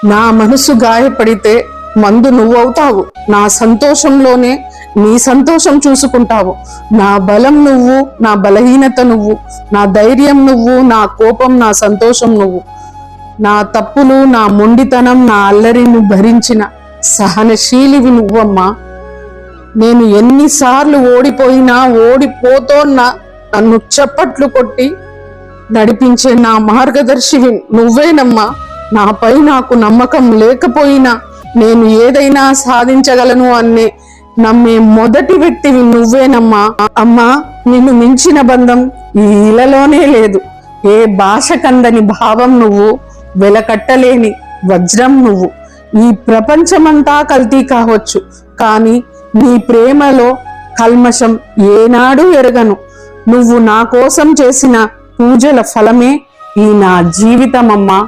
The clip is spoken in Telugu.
నా మనసు గాయపడితే మందు నువ్వవుతావు. నా సంతోషంలోనే నీ సంతోషం చూసుకుంటావు. నా బలం నువ్వు, నా బలహీనత నువ్వు, నా ధైర్యం నువ్వు, నా కోపం, నా సంతోషం నువ్వు. నా తప్పులు, నా మొండితనం, నా అల్లరిని భరించిన సహనశీలివి నువ్వమ్మా. నేను ఎన్నిసార్లు ఓడిపోయినా ఓడిపోతోన్నా నన్ను చప్పట్లు కొట్టి నడిపించే నా మార్గదర్శివి నువ్వేనమ్మా. నాపై నాకు నమ్మకం లేకపోయినా నేను ఏదైనా సాధించగలను అనే నమ్మే మొదటి వ్యక్తివి నువ్వేనమ్మా. అమ్మా, నిన్ను మించిన బంధం ఈ ఇలలోనే లేదు. ఏ భాష కందని భావం నువ్వు, వెలకట్టలేని వజ్రం నువ్వు. ఈ ప్రపంచమంతా కల్తీ కావచ్చు, కానీ నీ ప్రేమలో కల్మషం ఏనాడు ఎరగను. నువ్వు నా కోసం చేసిన పూజల ఫలమే ఈ నా జీవితమమ్మా.